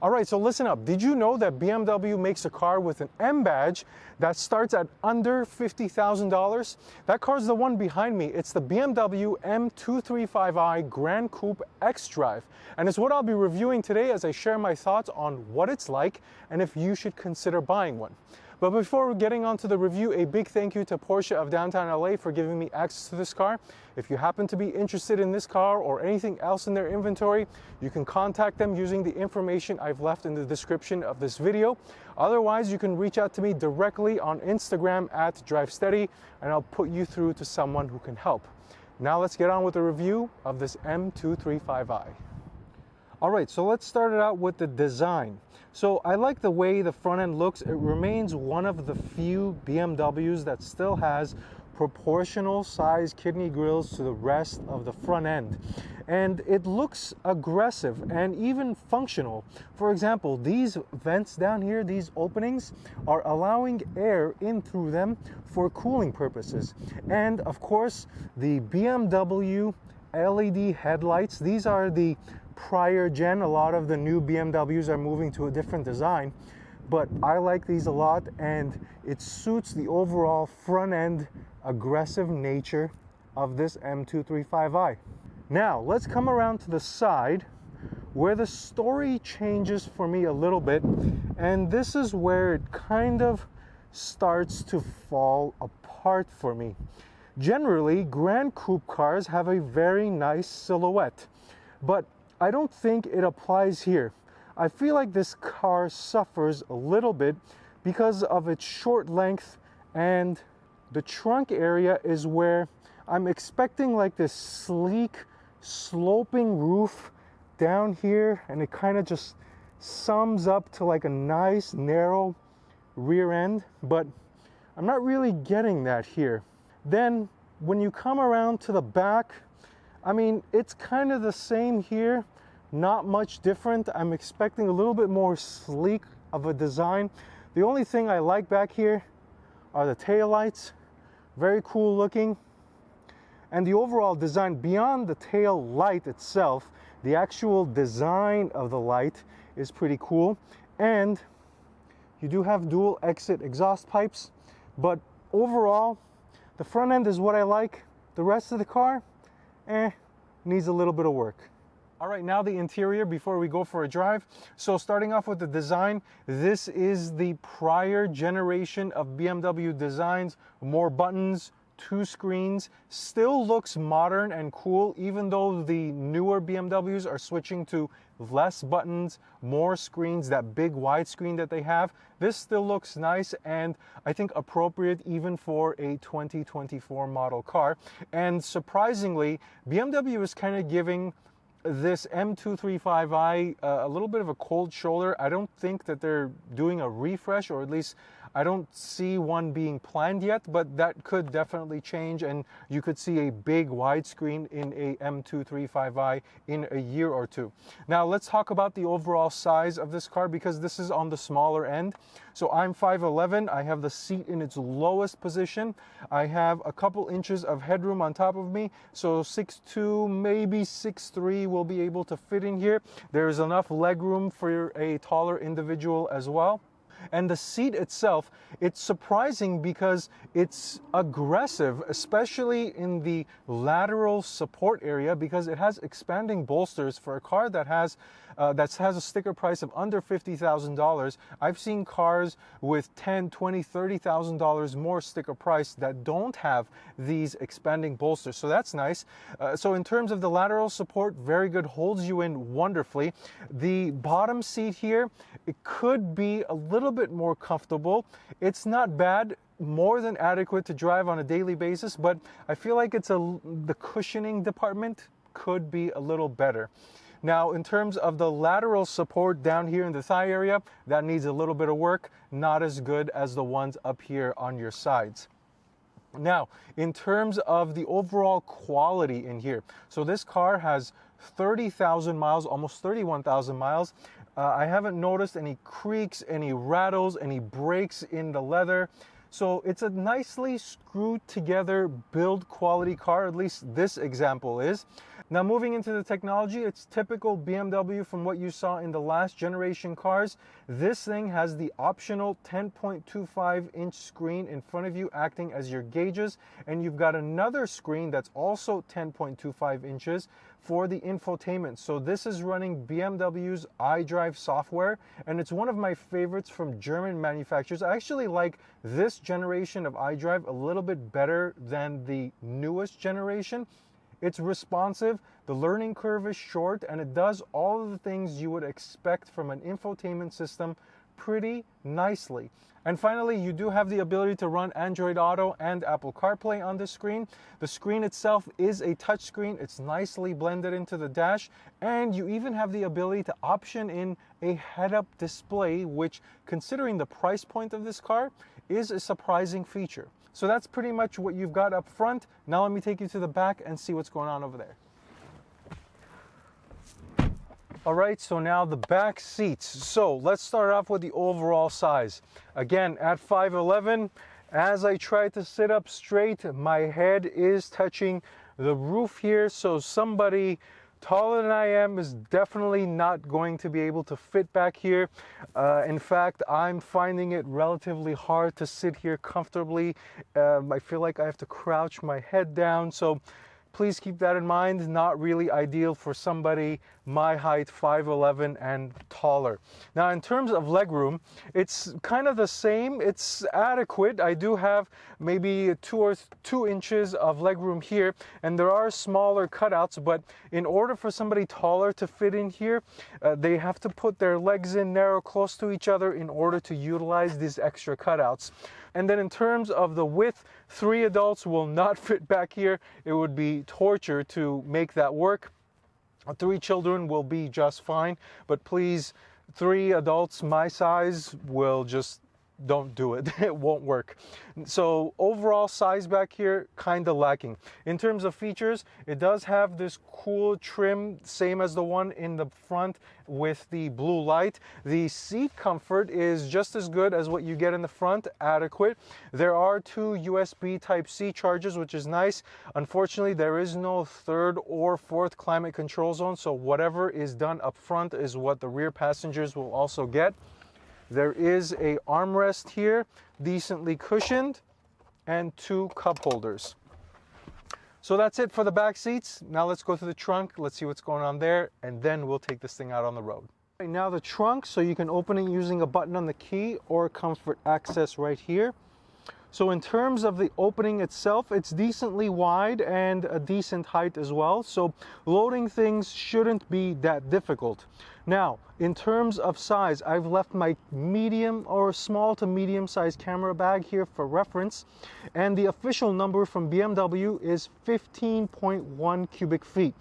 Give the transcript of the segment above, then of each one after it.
All right, so listen up. Did you know that BMW makes a car with an M badge that starts at under $50,000? That car's the one behind me. It's the BMW M235i Gran Coupe X-Drive. And it's what I'll be reviewing today as I share my thoughts on what it's like and if you should consider buying one. But before getting on to the review, a big thank you to Porsche of downtown LA for giving me access to this car. If you happen to be interested in this car or anything else in their inventory, you can contact them using the information I've left in the description of this video. Otherwise, you can reach out to me directly on Instagram at DriveSteady, and I'll put you through to someone who can help. Now let's get on with the review of this M235i. All right, so let's start it out with the design. So I like the way the front end looks. It remains one of the few BMWs that still has proportional size kidney grills to the rest of the front end. And it looks aggressive and even functional. For example, these vents down here, these openings, are allowing air in through them for cooling purposes. And of course, the BMW LED headlights, these are the prior gen. A lot of the new BMWs are moving to a different design, but I like these a lot, and it suits the overall front end aggressive nature of this M235i. Now let's come around to the side where the story changes for me a little bit, and this is where it kind of starts to fall apart for me. Generally, Gran Coupe cars have a very nice silhouette, but I don't think it applies here. I feel like this car suffers a little bit because of its short length, and the trunk area is where I'm expecting like this sleek sloping roof down here, and it kind of just sums up to like a nice narrow rear end, but I'm not really getting that here. Then when you come around to the back, I mean, it's kind of the same here, not much different. I'm expecting a little bit more sleek of a design. The only thing I like back here are the taillights, very cool looking. And the overall design, beyond the tail light itself, the actual design of the light is pretty cool. And you do have dual exit exhaust pipes, but overall, the front end is what I like. The rest of the car, needs a little bit of work. All right, now the interior before we go for a drive. So starting off with the design, this is the prior generation of BMW designs. More buttons, 2 screens, still looks modern and cool, even though the newer BMWs are switching to less buttons, more screens, that big widescreen that they have. This still looks nice and I think appropriate even for a 2024 model car. And surprisingly, BMW is kind of giving this M235i a little bit of a cold shoulder. I don't think that they're doing a refresh, or at least I don't see one being planned yet, but that could definitely change, and you could see a big widescreen in a M235i in a year or two. Now let's talk about the overall size of this car, because this is on the smaller end. So I'm 5'11", I have the seat in its lowest position. I have a couple inches of headroom on top of me, so 6'2", maybe 6'3" will be able to fit in here. There's enough legroom for a taller individual as well. And the seat itself, it's surprising because it's aggressive, especially in the lateral support area, because it has expanding bolsters for a car that has a sticker price of under $50,000. I've seen cars with $10,000, $20,000, $30,000 more sticker price that don't have these expanding bolsters. So that's nice. So in terms of the lateral support, very good, holds you in wonderfully. The bottom seat here, it could be a little bit more comfortable. It's not bad, more than adequate to drive on a daily basis, but I feel like the cushioning department could be a little better. Now, in terms of the lateral support down here in the thigh area, that needs a little bit of work, not as good as the ones up here on your sides. Now, in terms of the overall quality in here, so this car has 30,000 miles, almost 31,000 miles. I haven't noticed any creaks, any rattles, any breaks in the leather. So it's a nicely screwed together build quality car, at least this example is. Now moving into the technology, it's typical BMW from what you saw in the last generation cars. This thing has the optional 10.25-inch screen in front of you acting as your gauges, and you've got another screen that's also 10.25 inches for the infotainment. So this is running BMW's iDrive software, and it's one of my favorites from German manufacturers. I actually like this generation of iDrive a little bit better than the newest generation. It's responsive, the learning curve is short, and it does all of the things you would expect from an infotainment system pretty nicely. And finally, you do have the ability to run Android Auto and Apple CarPlay on this screen. The screen itself is a touchscreen. It's nicely blended into the dash, and you even have the ability to option in a head-up display, which, considering the price point of this car, is a surprising feature. So that's pretty much what you've got up front. Now let me take you to the back and see what's going on over there. All right, so now the back seats. So let's start off with the overall size. Again, at 5'11", as I try to sit up straight, my head is touching the roof here. So somebody taller than I am is definitely not going to be able to fit back here. In fact, I'm finding it relatively hard to sit here comfortably. I feel like I have to crouch my head down. So please keep that in mind. Not really ideal for somebody my height, 5'11" and taller. Now, in terms of legroom, it's kind of the same. It's adequate. I do have maybe 2 inches of legroom here, and there are smaller cutouts, but in order for somebody taller to fit in here, they have to put their legs in narrow, close to each other in order to utilize these extra cutouts. And then in terms of the width, 3 adults will not fit back here. It would be torture to make that work. 3 children will be just fine, but please, 3 adults my size will just don't do it. It won't work. So overall size back here, kind of lacking. In terms of features, it does have this cool trim, same as the one in the front with the blue light. The seat comfort is just as good as what you get in the front, adequate. There are 2 USB Type-C chargers, which is nice. Unfortunately, there is no 3rd or 4th climate control zone, so whatever is done up front is what the rear passengers will also get. There is a armrest here, decently cushioned, and 2 cup holders. So that's it for the back seats. Now let's go to the trunk, let's see what's going on there, and then we'll take this thing out on the road. Right now the trunk, so you can open it using a button on the key or comfort access right here. So in terms of the opening itself, it's decently wide and a decent height as well. So loading things shouldn't be that difficult. Now, in terms of size, I've left my medium or small to medium sized camera bag here for reference. And the official number from BMW is 15.1 cubic feet.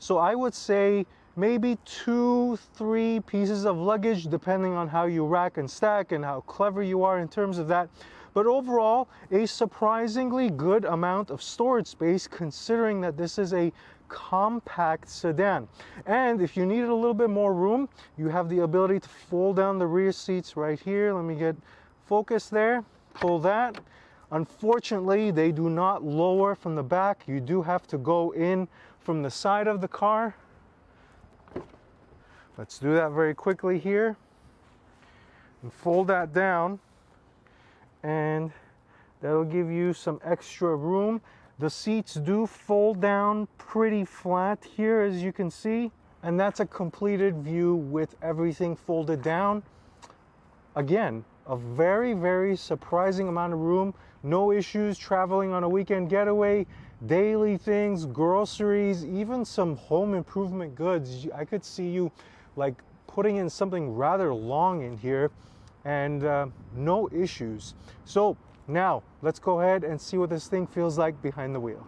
So I would say maybe 2-3 pieces of luggage, depending on how you rack and stack and how clever you are in terms of that. But overall, a surprisingly good amount of storage space, considering that this is a compact sedan. And if you needed a little bit more room, you have the ability to fold down the rear seats right here. Let me get focus there. Pull that. Unfortunately, they do not lower from the back. You do have to go in from the side of the car. Let's do that very quickly here. And fold that down. And that'll give you some extra room. The seats do fold down pretty flat here, as you can see, and that's a completed view with everything folded down. Again, a very, very surprising amount of room. No issues traveling on a weekend getaway, daily things, groceries, even some home improvement goods. I could see you like putting in something rather long in here, and no issues. So now let's go ahead and see what this thing feels like behind the wheel.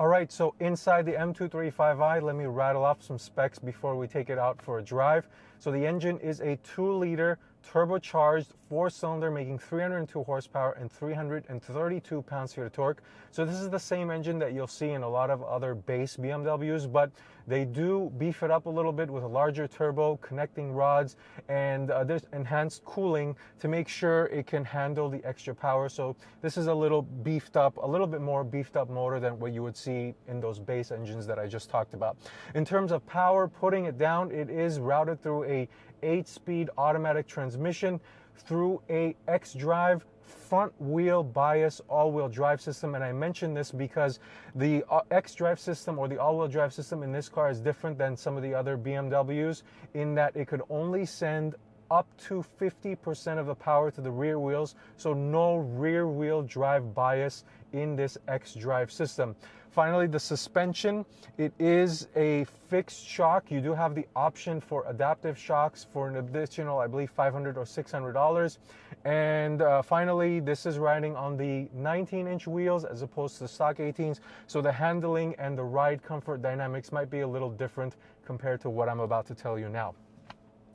All right, so inside the M235i, let me rattle off some specs before we take it out for a drive. So the engine is a 2-liter turbocharged 4-cylinder making 302 horsepower and 332 pounds-feet of torque. So this is the same engine that you'll see in a lot of other base BMWs, but they do beef it up a little bit with a larger turbo, connecting rods, and there's enhanced cooling to make sure it can handle the extra power. So this is a little beefed up, a little bit more beefed up motor than what you would see in those base engines that I just talked about. In terms of power, putting it down, it is routed through a 8-speed automatic transmission through a X-Drive front wheel bias all-wheel drive system. And I mention this because the X-Drive system, or the all-wheel drive system in this car, is different than some of the other BMWs in that it could only send up to 50% of the power to the rear wheels, so no rear wheel drive bias in this X-Drive system. Finally, the suspension, it is a fixed shock. You do have the option for adaptive shocks for an additional, I believe, $500 or $600. And finally, this is riding on the 19-inch wheels as opposed to the stock 18s, so the handling and the ride comfort dynamics might be a little different compared to what I'm about to tell you now.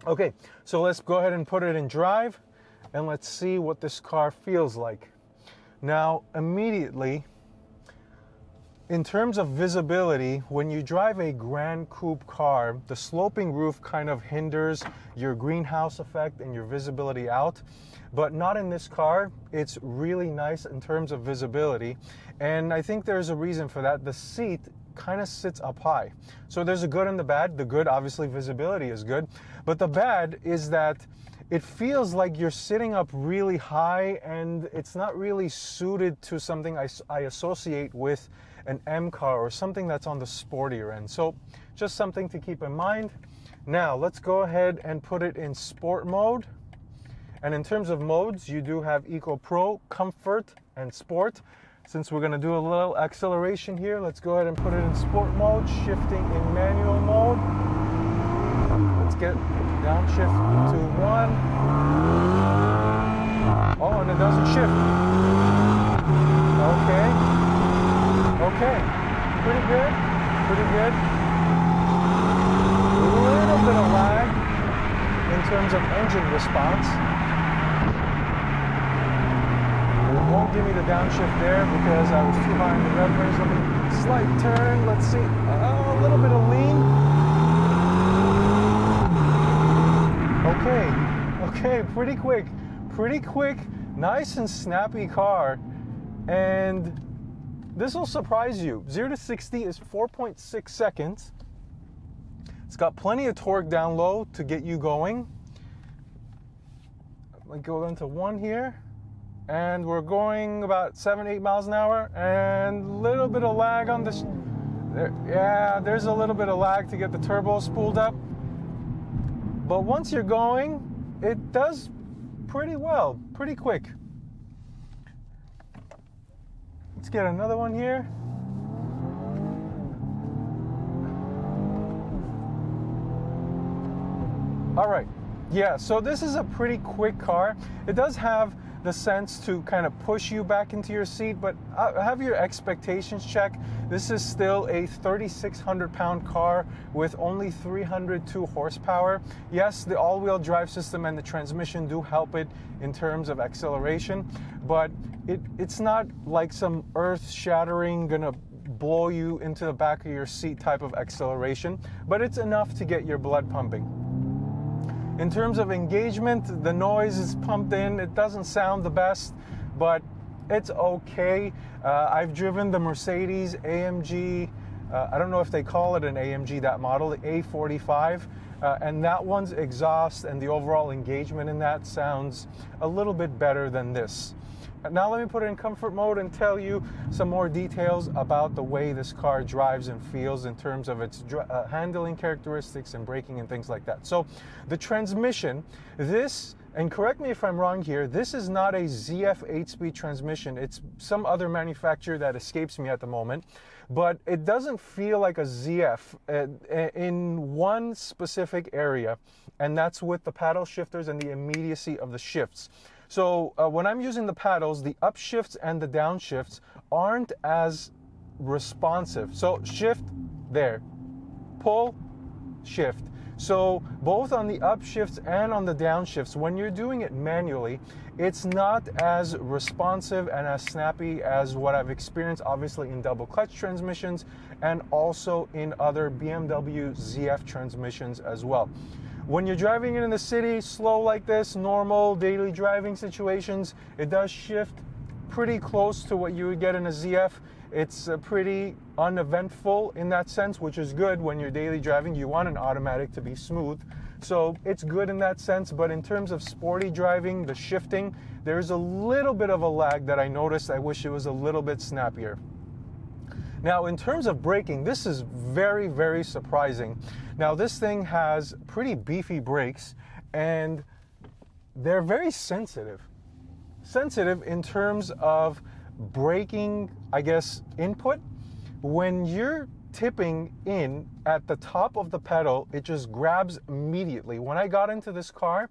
Okay, so let's go ahead and put it in drive, and let's see what this car feels like. Now, immediately, in terms of visibility, when you drive a Gran Coupe car, the sloping roof kind of hinders your greenhouse effect and your visibility out, but not in this car. It's really nice in terms of visibility, and I think there's a reason for that. The seat kind of sits up high. So there's a good and the bad. The good, obviously, visibility is good, but the bad is that it feels like you're sitting up really high, and it's not really suited to something I associate with an M car or something that's on the sportier end. So just something to keep in mind. Now let's go ahead and put it in sport mode. And in terms of modes, you do have Eco Pro, Comfort, and Sport. Since we're gonna do a little acceleration here, let's go ahead and put it in sport mode, shifting in manual mode. Let's get downshift to 1. Oh, and it doesn't shift. Okay, pretty good, pretty good. A little bit of lag in terms of engine response. It won't give me the downshift there because I was too high in the reference. Let me slight turn, let's see, a little bit of lean. Okay, pretty quick, nice and snappy car. And this will surprise you. 0 to 60 is 4.6 seconds. It's got plenty of torque down low to get you going. Let me go into 1 here. And we're going about 7-8 miles an hour, and a little bit of lag on this. Yeah, there's a little bit of lag to get the turbo spooled up. But once you're going, it does pretty well, pretty quick. Let's get another one here. All right, yeah, so this is a pretty quick car. It does have the sense to kind of push you back into your seat, but have your expectations checked. This is still a 3,600-pound car with only 302 horsepower. Yes, the all-wheel drive system and the transmission do help it in terms of acceleration, but it's not like some earth-shattering, gonna blow you into the back of your seat type of acceleration, but it's enough to get your blood pumping. In terms of engagement, the noise is pumped in. It doesn't sound the best, but it's okay. I've driven the Mercedes AMG, I don't know if they call it an AMG, that model, the A45, and that one's exhaust and the overall engagement in that sounds a little bit better than this. Now let me put it in comfort mode and tell you some more details about the way this car drives and feels in terms of its handling characteristics and braking and things like that. So the transmission, this, and correct me if I'm wrong here, this is not a ZF 8-speed transmission. It's some other manufacturer that escapes me at the moment, but it doesn't feel like a ZF in one specific area, and that's with the paddle shifters and the immediacy of the shifts. So when I'm using the paddles, the upshifts and the downshifts aren't as responsive. So shift there, pull, shift. So both on the upshifts and on the downshifts, when you're doing it manually, it's not as responsive and as snappy as what I've experienced obviously in double clutch transmissions and also in other BMW ZF transmissions as well. When you're driving in the city, slow like this, normal daily driving situations, it does shift pretty close to what you would get in a ZF. It's pretty uneventful in that sense, which is good when you're daily driving. You want an automatic to be smooth. So it's good in that sense, but in terms of sporty driving, the shifting, there's a little bit of a lag that I noticed. I wish it was a little bit snappier. Now, in terms of braking, this is very, very surprising. Now, this thing has pretty beefy brakes, and they're very sensitive. Sensitive in terms of braking, I guess, input. When you're tipping in at the top of the pedal, it just grabs immediately. When I got into this car,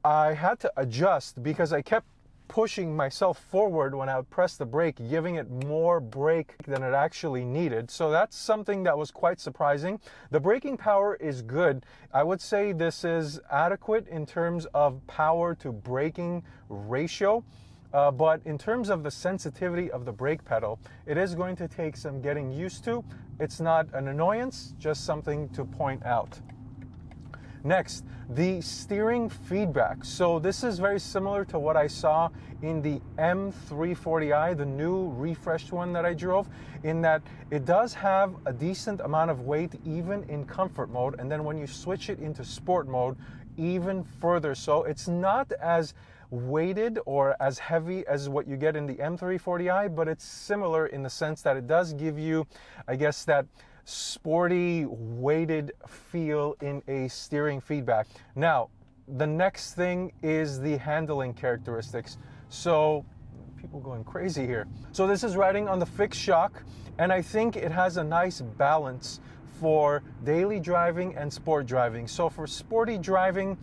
I had to adjust because I kept pushing myself forward when I would press the brake, giving it more brake than it actually needed. So that's something that was quite surprising. The braking power is good. I would say this is adequate in terms of power to braking ratio. But in terms of the sensitivity of the brake pedal, it is going to take some getting used to. It's not an annoyance, just something to point out. Next, the steering feedback. So this is very similar to what I saw in the M235i, the new refreshed one that I drove, in that it does have a decent amount of weight even in comfort mode, and then when you switch it into sport mode, even further so. It's not as weighted or as heavy as what you get in the M235i, but it's similar in the sense that it does give you, I guess, that sporty weighted feel in a steering feedback. Now, the next thing is the handling characteristics. So people going crazy here. So this is riding on the fixed shock, and I think it has a nice balance for daily driving and sport driving. So for sporty driving,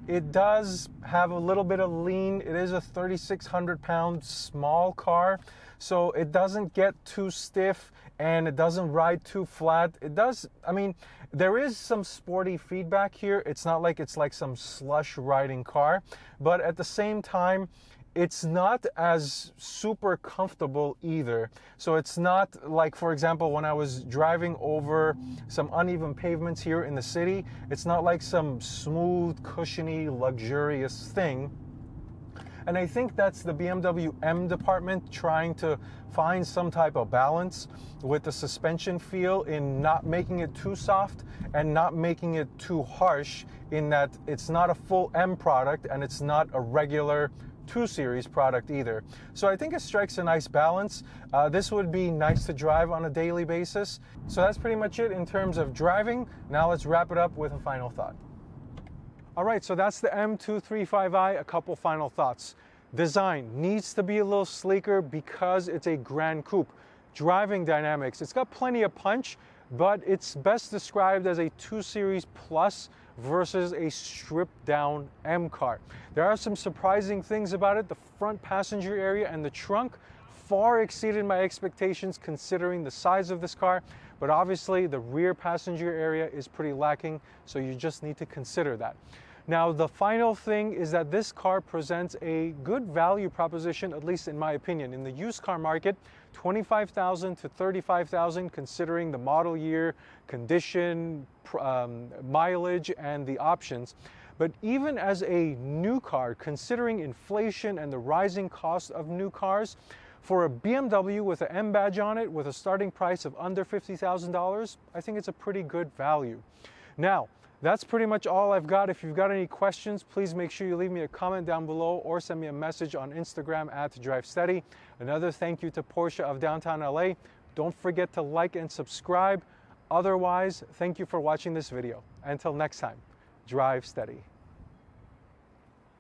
it does have a little bit of lean. It is a 3,600-pound small car, so it doesn't get too stiff and it doesn't ride too flat. It does, I mean, there is some sporty feedback here. It's not like it's like some slush riding car, but at the same time, it's not as super comfortable either. So it's not like, for example, when I was driving over some uneven pavements here in the city, it's not like some smooth, cushiony, luxurious thing. And I think that's the BMW M department trying to find some type of balance with the suspension feel in not making it too soft and not making it too harsh, in that it's not a full M product and it's not a regular 2 Series product either. So I think it strikes a nice balance. This would be nice to drive on a daily basis. So that's pretty much it in terms of driving. Now let's wrap it up with a final thought. All right, so that's the M235i. A couple final thoughts. Design needs to be a little sleeker because it's a Gran Coupe. Driving dynamics, it's got plenty of punch, but it's best described as a 2 Series Plus versus a stripped down M car. There are some surprising things about it. The front passenger area and the trunk far exceeded my expectations considering the size of this car, but obviously the rear passenger area is pretty lacking, so you just need to consider that. Now, the final thing is that this car presents a good value proposition, at least in my opinion. In the used car market, $25,000 to $35,000, considering the model year, condition, mileage, and the options. But even as a new car, considering inflation and the rising cost of new cars, for a BMW with an M badge on it with a starting price of under $50,000, I think it's a pretty good value. Now, that's pretty much all I've got. If you've got any questions, please make sure you leave me a comment down below or send me a message on Instagram at DriveSteady. Another thank you to Porsche of downtown LA. Don't forget to like and subscribe. Otherwise, thank you for watching this video. Until next time, drive steady.